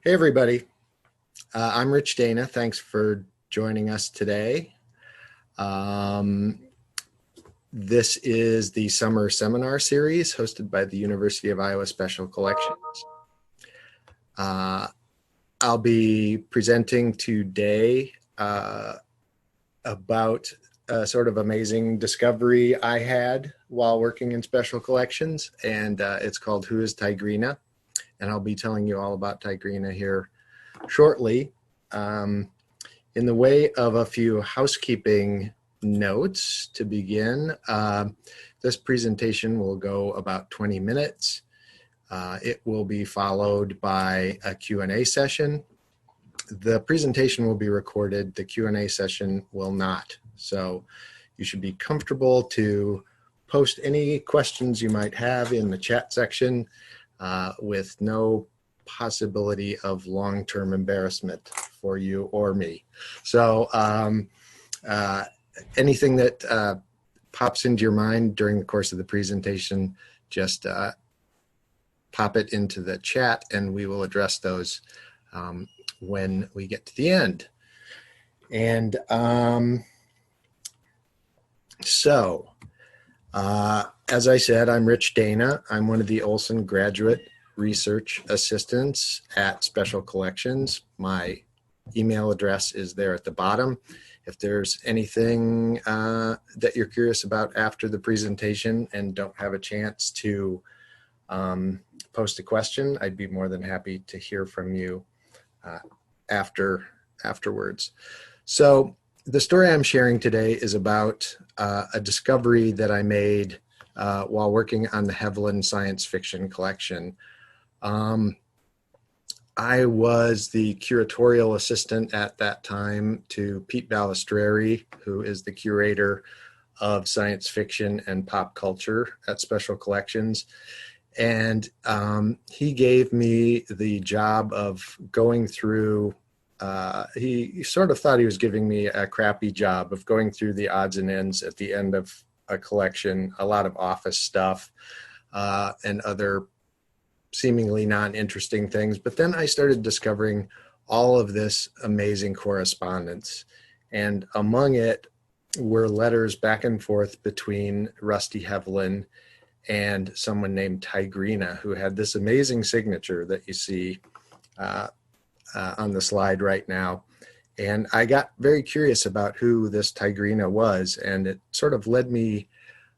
Hey everybody, I'm Rich Dana. Thanks for joining us today. This is the summer seminar series hosted by the University of Iowa Special Collections. I'll be presenting today about a sort of amazing discovery I had while working in special collections, and it's called Who is Tigrina? And I'll be telling you all about Tigrina here shortly. In the way of a few housekeeping notes to begin, this presentation will go about 20 minutes. It will be followed by a Q&A session. The presentation will be recorded, the Q&A session will not. So you should be comfortable to post any questions you might have in the chat section with no possibility of long-term embarrassment for you or me. So anything that pops into your mind during the course of the presentation, just pop it into the chat and we will address those when we get to the end. And as I said, I'm Rich Dana. I'm one of the Olson Graduate Research Assistants at Special Collections. My email address is there at the bottom. If there's anything that you're curious about after the presentation and don't have a chance to post a question, I'd be more than happy to hear from you afterwards. So the story I'm sharing today is about a discovery that I made while working on the Hevelin Science Fiction Collection. I was the curatorial assistant at that time to Pete Balistreri, who is the curator of science fiction and pop culture at Special Collections. And he gave me the job of going through, he sort of thought he was giving me a crappy job of going through the odds and ends at the end of a collection, a lot of office stuff and other seemingly non-interesting things. But then I started discovering all of this amazing correspondence. And among it were letters back and forth between Rusty Hevelin and someone named Tigrina, who had this amazing signature that you see on the slide right now. And I got very curious about who this Tigrina was, and it sort of led me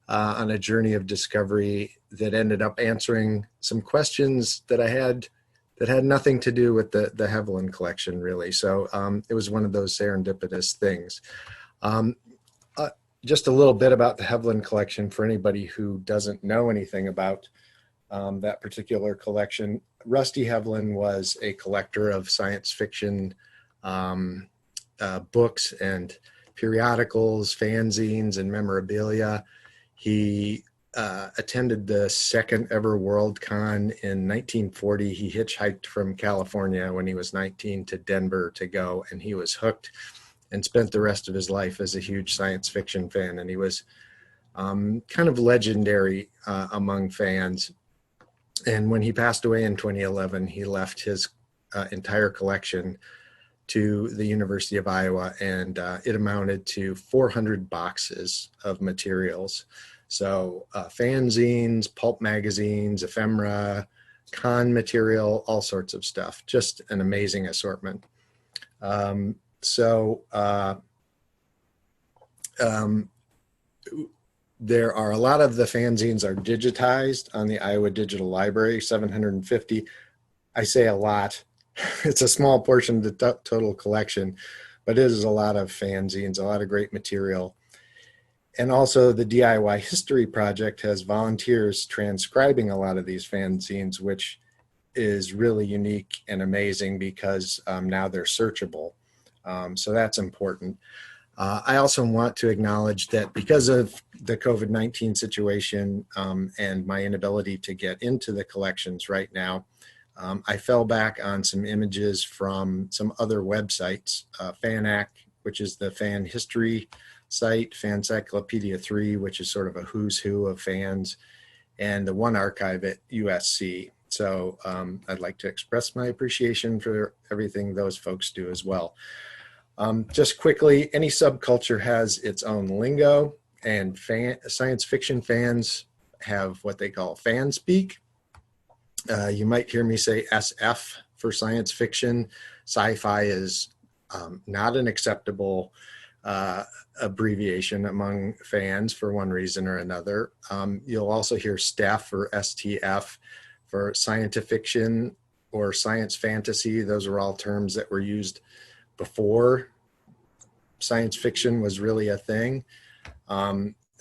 on a journey of discovery that ended up answering some questions that I had that had nothing to do with the Hevelin collection, really. So it was one of those serendipitous things. Just a little bit about the Hevelin collection for anybody who doesn't know anything about that particular collection. Rusty Hevelin was a collector of science fiction books and periodicals, fanzines, and memorabilia. He attended the second ever Worldcon in 1940. He hitchhiked from California when he was 19 to Denver to go, and he was hooked and spent the rest of his life as a huge science fiction fan. And he was kind of legendary among fans. And when he passed away in 2011, he left his entire collection to the University of Iowa, and it amounted to 400 boxes of materials. So fanzines, pulp magazines, ephemera, con material, all sorts of stuff. Just an amazing assortment. There are a lot of the fanzines are digitized on the Iowa Digital Library, 750. I say a lot. It's a small portion of the total collection, but it is a lot of fanzines, a lot of great material. And also the DIY History Project has volunteers transcribing a lot of these fanzines, which is really unique and amazing because now they're searchable. So that's important. I also want to acknowledge that because of the COVID-19 situation and my inability to get into the collections right now, I fell back on some images from some other websites, FANAC, which is the fan history site, Fancyclopedia 3, which is sort of a who's who of fans, and the One Archive at USC. So I'd like to express my appreciation for everything those folks do as well. Just quickly, any subculture has its own lingo, and science fiction fans have what they call fan speak. You might hear me say SF for science fiction. Sci-fi is not an acceptable abbreviation among fans for one reason or another. You'll also hear STEF or STF for scientific fiction or science fantasy. Those are all terms that were used before science fiction was really a thing.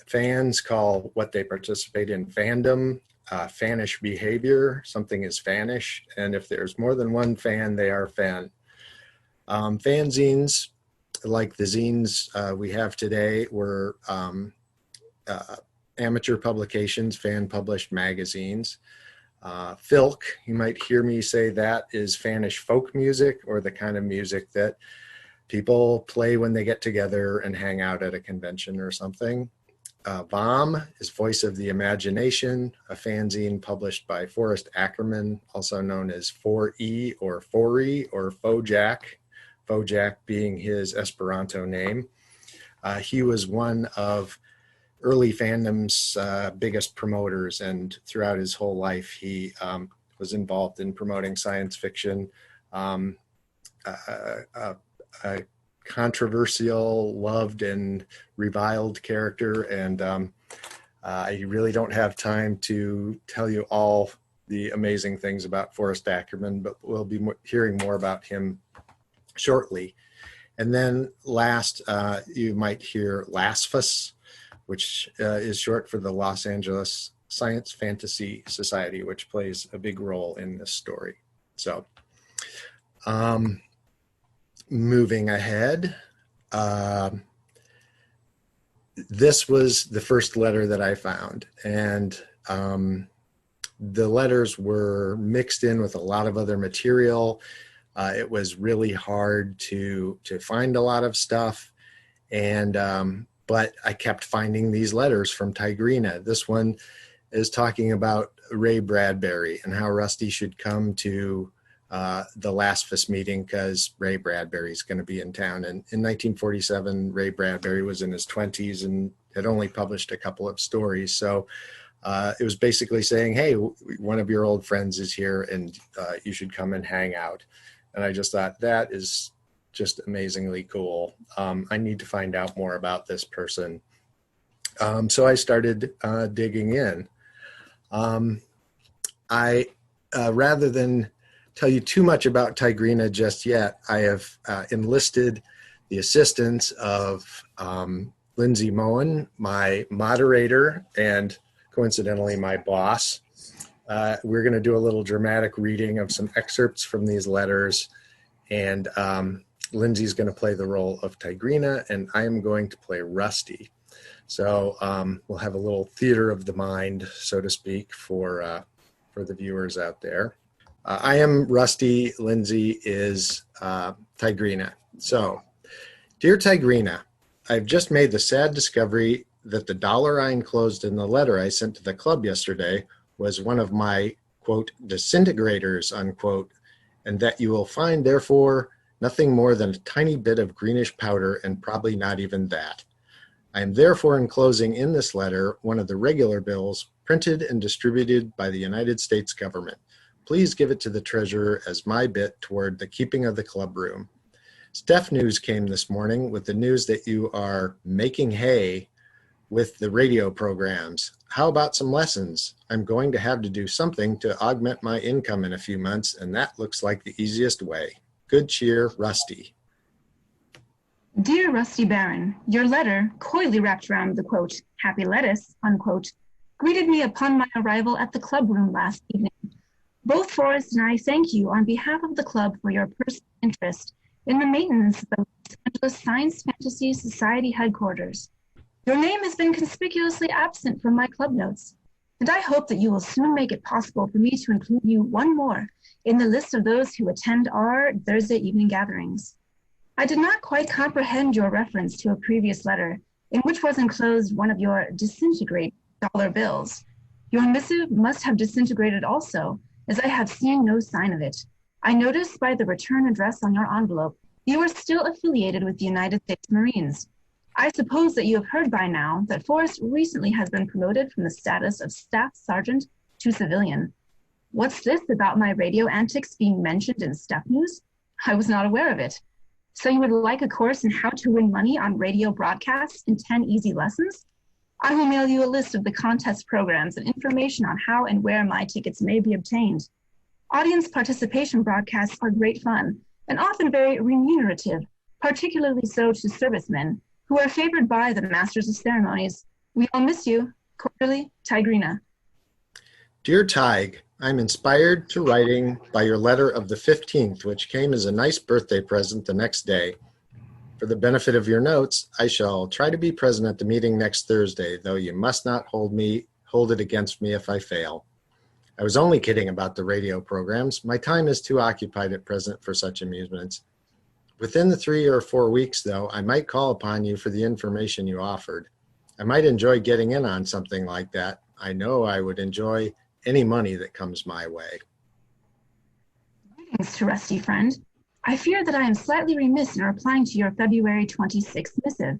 Fans call what they participate in fandom, fanish behavior. Something is fanish, and if there's more than one fan, they are fan. Fanzines, like the zines we have today, were amateur publications, fan-published magazines. Filk, you might hear me say that, is fanish folk music, or the kind of music that people play when they get together and hang out at a convention or something. VOM is Voice of the Imagination, a fanzine published by Forrest Ackerman, also known as 4E or 4E or Fojack, Fojack being his Esperanto name. He was one of early fandom's biggest promoters, and throughout his whole life he was involved in promoting science fiction. A controversial, loved and reviled character, and I really don't have time to tell you all the amazing things about Forrest Ackerman, but we'll be hearing more about him shortly. And then last, you might hear LASFAS, which is short for the Los Angeles Science Fantasy Society, which plays a big role in this story. So moving ahead, this was the first letter that I found, and the letters were mixed in with a lot of other material. It was really hard to find a lot of stuff, and but I kept finding these letters from Tigrina. This one is talking about Ray Bradbury and how Rusty should come to the LASFAS meeting because Ray Bradbury is going to be in town. And in 1947, Ray Bradbury was in his 20s and had only published a couple of stories. So it was basically saying, hey, one of your old friends is here and you should come and hang out. And I just thought, that is just amazingly cool. I need to find out more about this person. So I started digging in. Rather than tell you too much about Tigrina just yet, I have enlisted the assistance of Lindsay Moen, my moderator, and coincidentally my boss. We're going to do a little dramatic reading of some excerpts from these letters, and Lindsay's going to play the role of Tigrina, and I am going to play Rusty. So we'll have a little theater of the mind, so to speak, for the viewers out there. I am Rusty, Lindsay is Tigrina. So, dear Tigrina, I've just made the sad discovery that the dollar I enclosed in the letter I sent to the club yesterday was one of my, quote, disintegrators, unquote, and that you will find, therefore, nothing more than a tiny bit of greenish powder, and probably not even that. I am therefore enclosing in this letter one of the regular bills printed and distributed by the United States government. Please give it to the treasurer as my bit toward the keeping of the club room. Steph News came this morning with the news that you are making hay with the radio programs. How about some lessons? I'm going to have to do something to augment my income in a few months, and that looks like the easiest way. Good cheer, Rusty. Dear Rusty Baron, your letter, coyly wrapped around the quote, happy lettuce, unquote, greeted me upon my arrival at the club room last evening. Both Forrest and I thank you on behalf of the club for your personal interest in the maintenance of the Los Angeles Science Fantasy Society headquarters. Your name has been conspicuously absent from my club notes, and I hope that you will soon make it possible for me to include you one more in the list of those who attend our Thursday evening gatherings. I did not quite comprehend your reference to a previous letter in which was enclosed one of your disintegrate dollar bills. Your missive must have disintegrated also, as I have seen no sign of it. I noticed by the return address on your envelope you are still affiliated with the United States Marines. I suppose that you have heard by now that Forrest recently has been promoted from the status of Staff Sergeant to civilian. What's this about my radio antics being mentioned in Step News? I was not aware of it. So you would like a course in how to win money on radio broadcasts in 10 easy lessons? I will mail you a list of the contest programs and information on how and where my tickets may be obtained. Audience participation broadcasts are great fun and often very remunerative, particularly so to servicemen who are favored by the Masters of Ceremonies. We all miss you. Cordially, Tigrina. Dear Tig, I'm inspired to writing by your letter of the 15th, which came as a nice birthday present the next day. For the benefit of your notes, I shall try to be present at the meeting next Thursday, though you must not hold it against me if I fail. I was only kidding about the radio programs. My time is too occupied at present for such amusements. Within the 3 or 4 weeks, though, I might call upon you for the information you offered. I might enjoy getting in on something like that. I know I would enjoy any money that comes my way. Greetings to Rusty friend. I fear that I am slightly remiss in replying to your February 26th missive.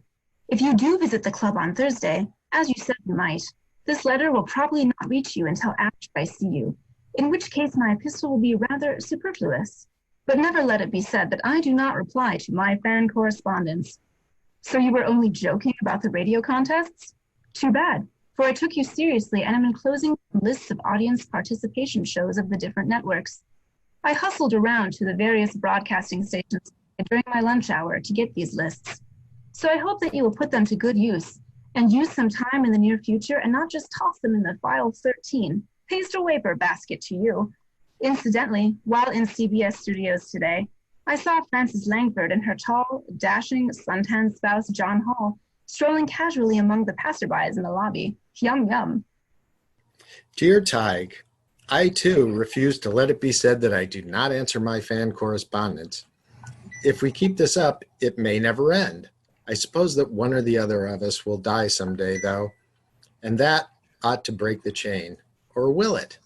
If you do visit the club on Thursday, as you said you might, this letter will probably not reach you until after I see you, in which case my epistle will be rather superfluous. But never let it be said that I do not reply to my fan correspondence. So you were only joking about the radio contests? Too bad, for I took you seriously and am enclosing lists of audience participation shows of the different networks. I hustled around to the various broadcasting stations during my lunch hour to get these lists. So I hope that you will put them to good use and use some time in the near future and not just toss them in the file 13, paste or wafer basket to you. Incidentally, while in CBS studios today, I saw Frances Langford and her tall, dashing, suntanned spouse, John Hall, strolling casually among the passerbys in the lobby. Yum, yum. Dear Tig, I too refuse to let it be said that I do not answer my fan correspondence. If we keep this up, it may never end. I suppose that one or the other of us will die someday, though, and that ought to break the chain. Or will it?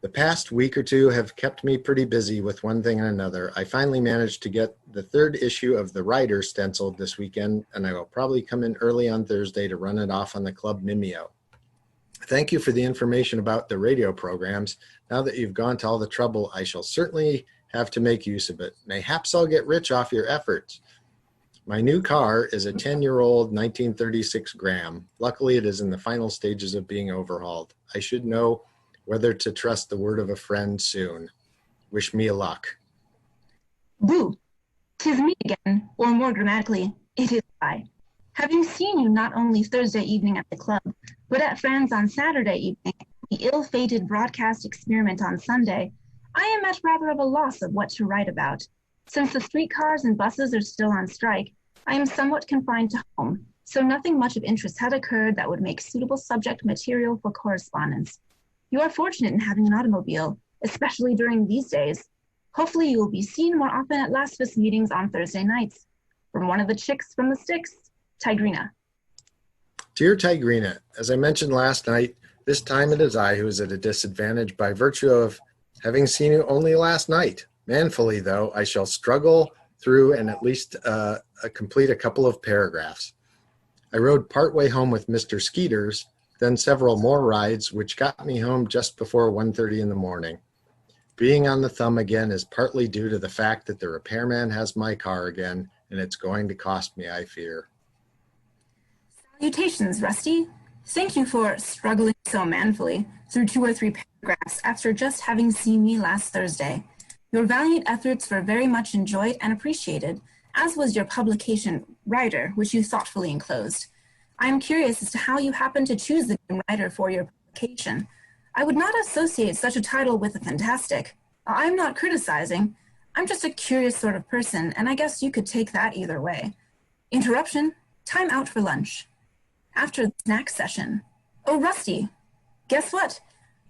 The past week or two have kept me pretty busy with one thing and another. I finally managed to get the 3rd issue of The Writer stenciled this weekend, and I will probably come in early on Thursday to run it off on the Club Mimeo. Thank you for the information about the radio programs. Now that you've gone to all the trouble, I shall certainly have to make use of it. Mayhaps I'll get rich off your efforts. My new car is a 10-year-old 1936 Gram. Luckily, it is in the final stages of being overhauled. I should know whether to trust the word of a friend soon. Wish me luck. Boo! 'Tis me again, or more grammatically, it is I. Having seen you not only Thursday evening at the club, but at Fran's on Saturday evening, the ill-fated broadcast experiment on Sunday, I am at rather of a loss of what to write about. Since the streetcars and buses are still on strike, I am somewhat confined to home, so nothing much of interest had occurred that would make suitable subject material for correspondence. You are fortunate in having an automobile, especially during these days. Hopefully you will be seen more often at LASFIS meetings on Thursday nights. From one of the chicks from the sticks, Tigrina. Dear Tigrina, as I mentioned last night, this time it is I who is at a disadvantage by virtue of having seen you only last night. Manfully, though, I shall struggle through and at least complete a couple of paragraphs. I rode partway home with Mr. Skeeters, then several more rides, which got me home just before 1:30 in the morning. Being on the thumb again is partly due to the fact that the repairman has my car again, and it's going to cost me, I fear. Salutations, Rusty. Thank you for struggling so manfully through 2 or 3 paragraphs after just having seen me last Thursday. Your valiant efforts were very much enjoyed and appreciated, as was your publication, Writer, which you thoughtfully enclosed. I am curious as to how you happened to choose the name Writer for your publication. I would not associate such a title with the fantastic. I'm not criticizing. I'm just a curious sort of person, and I guess you could take that either way. Interruption. Time out for lunch. After the snack session. Oh, Rusty, guess what?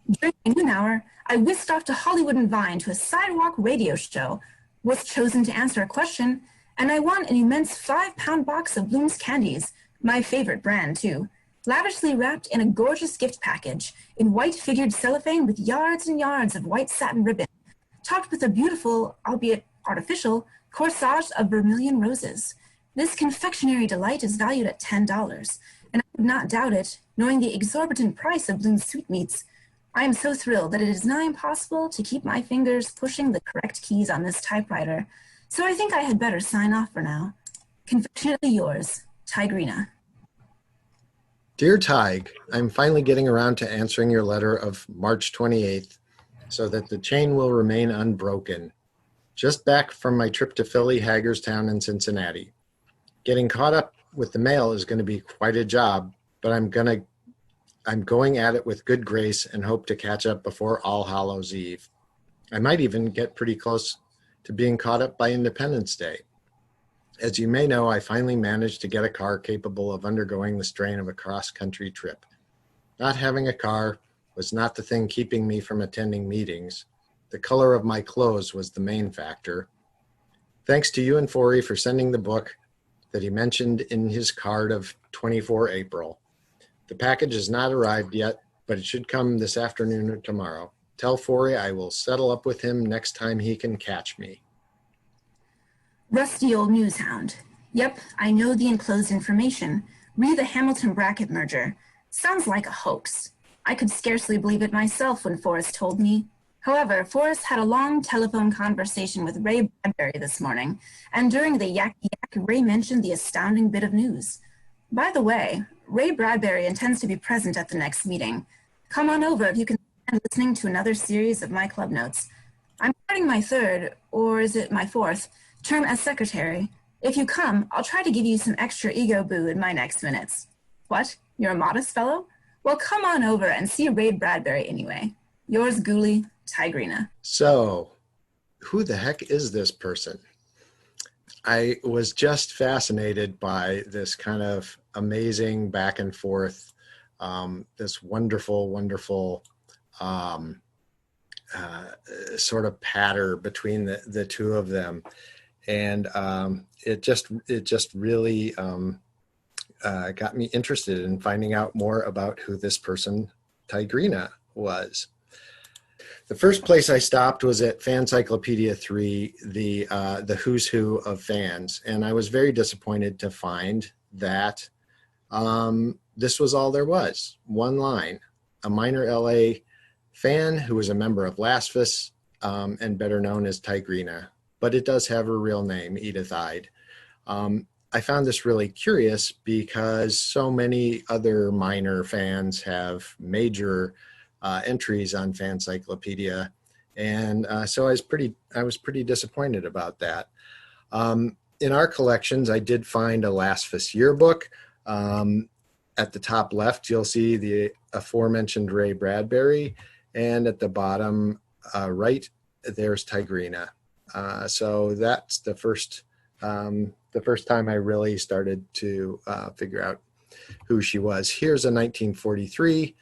During my noon hour, I whisked off to Hollywood and Vine to a sidewalk radio show, was chosen to answer a question, and I won an immense 5-pound box of Bloom's candies, my favorite brand too. lavishly wrapped in a gorgeous gift package in white figured cellophane with yards and yards of white satin ribbon, topped with a beautiful, albeit artificial, corsage of vermilion roses. This confectionery delight is valued at $10, and I would not doubt it, knowing the exorbitant price of Bloom's sweetmeats. I am so thrilled that it is nigh impossible to keep my fingers pushing the correct keys on this typewriter, so I think I had better sign off for now. Confectionately yours, Tigrina. Dear Tig, I'm finally getting around to answering your letter of March 28th so that the chain will remain unbroken. Just back from my trip to Philly, Hagerstown, and Cincinnati. Getting caught up with the mail is going to be quite a job, but I'm going at it with good grace and hope to catch up before All Hallows Eve. I might even get pretty close to being caught up by Independence Day. As you may know, I finally managed to get a car capable of undergoing the strain of a cross-country trip. Not having a car was not the thing keeping me from attending meetings. The color of my clothes was the main factor. Thanks to you and Forey for sending the book that he mentioned in his card of 24 April. The package has not arrived yet, but it should come this afternoon or tomorrow. Tell Forey I will settle up with him next time he can catch me. Rusty old newshound. Yep, I know the enclosed information. Re the Hamilton bracket merger. Sounds like a hoax. I could scarcely believe it myself when Forrest told me. However, Forrest had a long telephone conversation with Ray Bradbury this morning, and during the yak, Ray mentioned the astounding bit of news. By the way, Ray Bradbury intends to be present at the next meeting. Come on over if you can stand listening to another series of my club notes. I'm starting my third, or is it my fourth, term as secretary. If you come, I'll try to give you some extra ego boo in my next minutes. What? You're a modest fellow? Well, come on over and see Ray Bradbury anyway. Yours Ghoulie, Tigrina. So, who the heck is this person? I was just fascinated by this kind of amazing back and forth, this wonderful, wonderful sort of patter between the two of them. And it just really got me interested in finding out more about who this person, Tigrina, was. The first place I stopped was at Fancyclopedia 3, the who's who of fans, and I was very disappointed to find that this was all there was. One line: a minor LA fan who was a member of Lasphus and better known as Tigrina, but it does have her real name, Edythe Eyde. I found this really curious because so many other minor fans have major entries on Fancyclopedia, and so I was pretty disappointed about that. In our collections, I did find a Lasphus yearbook. At the top left, you'll see the aforementioned Ray Bradbury, and at the bottom right, there's Tigrina. So that's the first time I really started to figure out who she was. Here's a 1943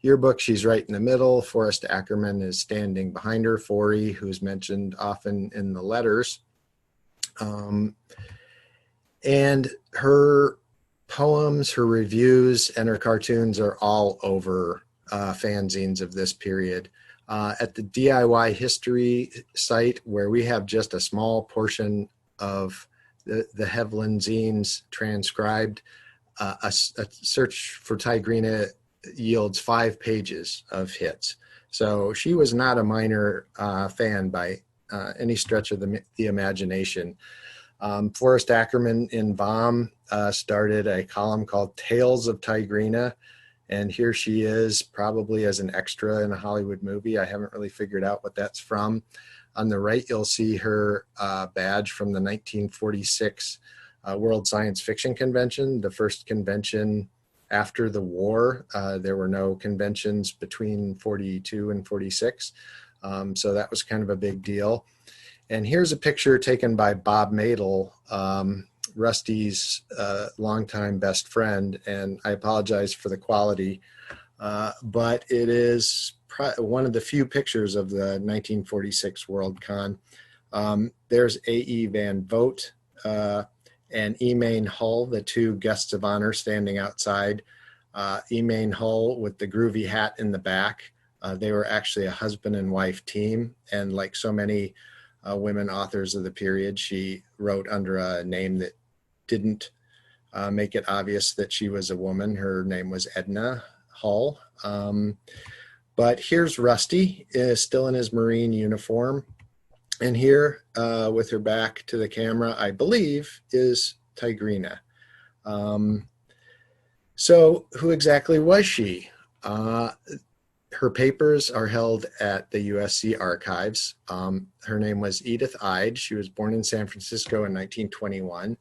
yearbook. She's right in the middle. Forrest Ackerman is standing behind her. Forey, who's mentioned often in the letters. And her poems, her reviews, and her cartoons are all over fanzines of this period. At the DIY history site, where we have just a small portion of the Hevelin zines transcribed, a search for Tigrina yields 5 pages of hits. So she was not a minor fan by any stretch of the imagination. Forrest Ackerman in VOM started a column called Tales of Tigrina, and here she is, probably as an extra in a Hollywood movie. I haven't really figured out what that's from. On the right, you'll see her badge from the 1946 World Science Fiction Convention, the first convention after the war. There were no conventions between 42 and 46, so that was kind of a big deal. And here's a picture taken by Bob Madel, Rusty's longtime best friend, and I apologize for the quality, but it is one of the few pictures of the 1946 World Con. There's A.E. Van Vogt and Emain Hull, the two guests of honor standing outside. Emain Hull with the groovy hat in the back. They were actually a husband and wife team, and like so many women authors of the period, she wrote under a name that didn't make it obvious that she was a woman. Her name was Edna Hull. But here's Rusty, still in his Marine uniform. And here, with her back to the camera, I believe, is Tigrina. So who exactly was she? Her papers are held at the USC archives. Her name was Edythe Eyde. She was born in San Francisco in 1921.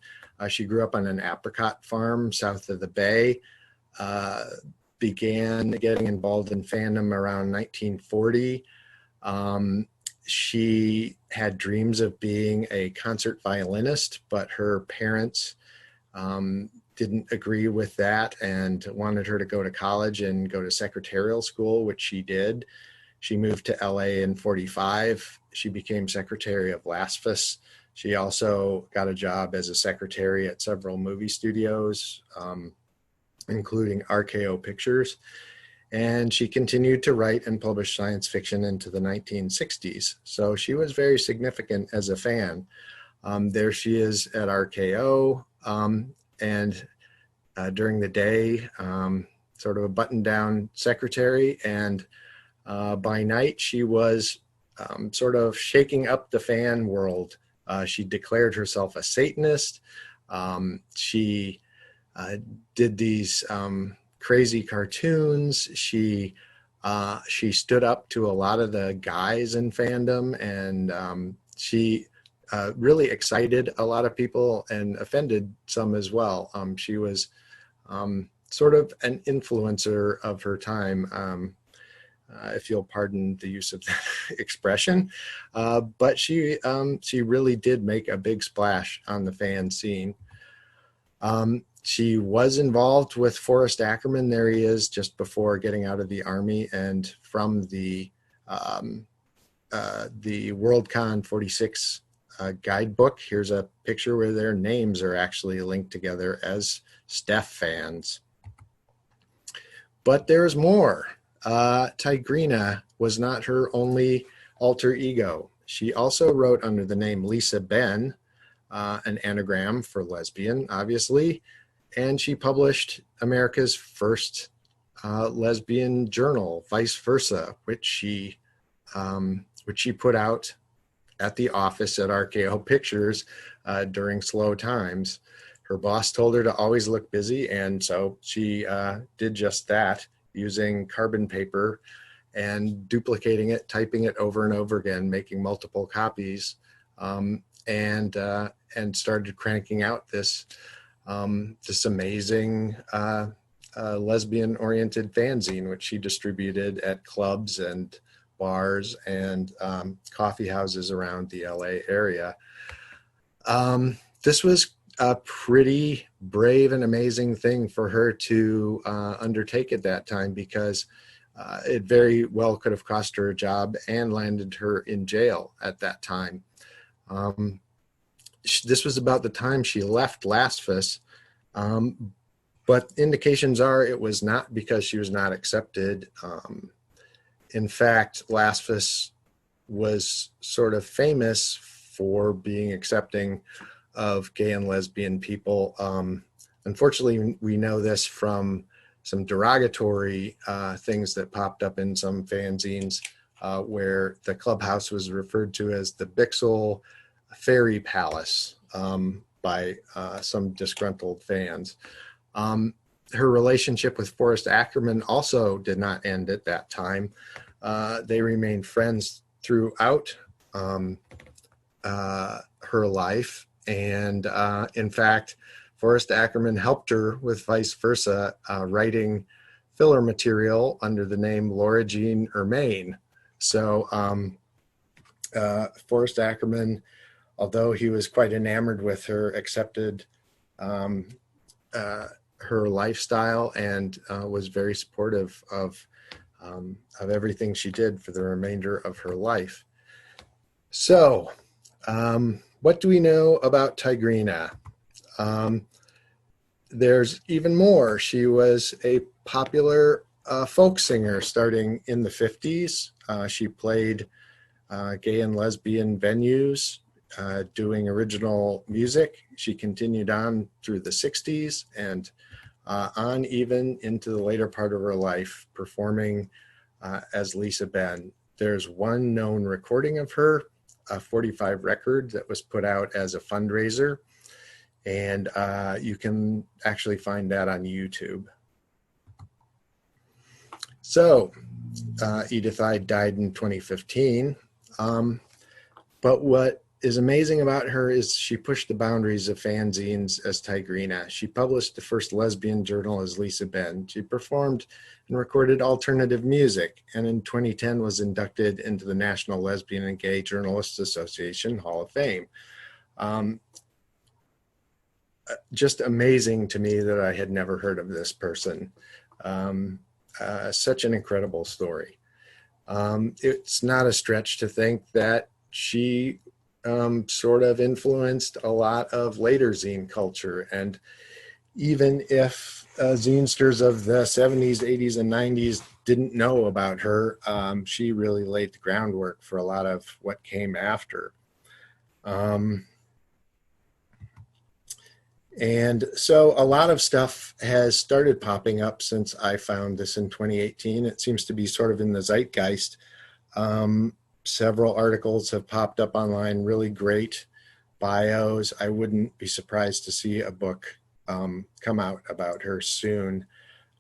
She grew up on an apricot farm south of the Bay, began getting involved in fandom around 1940. She had dreams of being a concert violinist, but her parents didn't agree with that and wanted her to go to college and go to secretarial school, which she did. She moved to LA in 45. She became secretary of LASFUS. She also got a job as a secretary at several movie studios, including RKO Pictures. And she continued to write and publish science fiction into the 1960s. So she was very significant as a fan. There she is at RKO. And during the day, sort of a button-down secretary, and by night she was sort of shaking up the fan world. She declared herself a Satanist. She did these crazy cartoons. She stood up to a lot of the guys in fandom, and she really excited a lot of people and offended some as well. She was sort of an influencer of her time, if you'll pardon the use of that expression. But she really did make a big splash on the fan scene. She was involved with Forrest Ackerman. There he is, just before getting out of the Army, and from the Worldcon 46 guidebook. Here's a picture where their names are actually linked together as Steph fans. But there's more. Tigrina was not her only alter ego. She also wrote under the name Lisa Ben, an anagram for lesbian, obviously, and she published America's first lesbian journal, Vice Versa, which she put out at the office at RKO Pictures during slow times. Her boss told her to always look busy, and so she did just that, using carbon paper and duplicating it, typing it over and over again, making multiple copies, and started cranking out this amazing lesbian-oriented fanzine, which she distributed at clubs and bars and coffee houses around the LA area. This was a pretty brave and amazing thing for her to undertake at that time, because it very well could have cost her a job and landed her in jail at that time. This was about the time she left LASFUS, but indications are it was not because she was not accepted. In fact, LASFUS was sort of famous for being accepting of gay and lesbian people. Unfortunately, we know this from some derogatory things that popped up in some fanzines, where the clubhouse was referred to as the Bixel Fairy Palace by some disgruntled fans. Her relationship with Forrest Ackerman also did not end at that time. They remained friends throughout her life. And in fact, Forrest Ackerman helped her with Vice Versa, writing filler material under the name Laura Jean Ermaine. So Forrest Ackerman, although he was quite enamored with her, accepted her lifestyle and was very supportive of everything she did for the remainder of her life. So, what do we know about Tigrina? there's even more. She was a popular folk singer starting in the 50s. She played gay and lesbian venues, doing original music. She continued on through the 60s and on even into the later part of her life, performing as Lisa Ben. There's one known recording of her, a 45 record that was put out as a fundraiser, and you can actually find that on YouTube. So Edythe Eyde died in 2015, but what is amazing about her is she pushed the boundaries of fanzines as Tigrina. She published the first lesbian journal as Lisa Ben. She performed and recorded alternative music, and in 2010 was inducted into the National Lesbian and Gay Journalists Association Hall of Fame. Just amazing to me that I had never heard of this person. Such an incredible story. It's not a stretch to think that she sort of influenced a lot of later zine culture. And even if zinesters of the 70s, 80s, and 90s didn't know about her, she really laid the groundwork for a lot of what came after. And so a lot of stuff has started popping up since I found this in 2018. It seems to be sort of in the zeitgeist. Several articles have popped up online, really great bios. I wouldn't be surprised to see a book come out about her soon.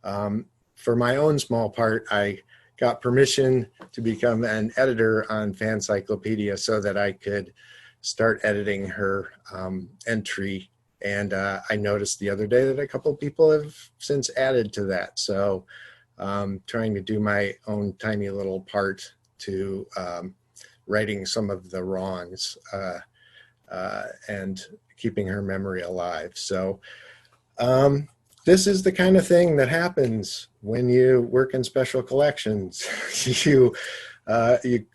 For my own small part, I got permission to become an editor on Fancyclopedia so that I could start editing her entry. And I noticed the other day that a couple of people have since added to that. So trying to do my own tiny little part to righting some of the wrongs and keeping her memory alive. So this is the kind of thing that happens when you work in special collections. You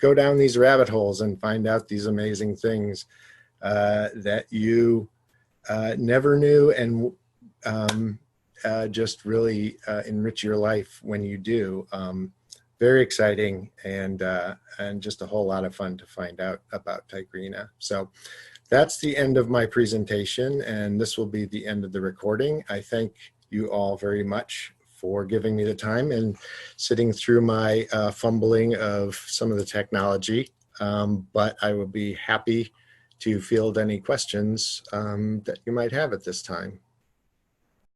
go down these rabbit holes and find out these amazing things that you never knew, and just really enrich your life when you do. Very exciting, and just a whole lot of fun to find out about Tigrina. So that's the end of my presentation, and this will be the end of the recording. I thank you all very much for giving me the time and sitting through my fumbling of some of the technology, but I will be happy to field any questions that you might have at this time.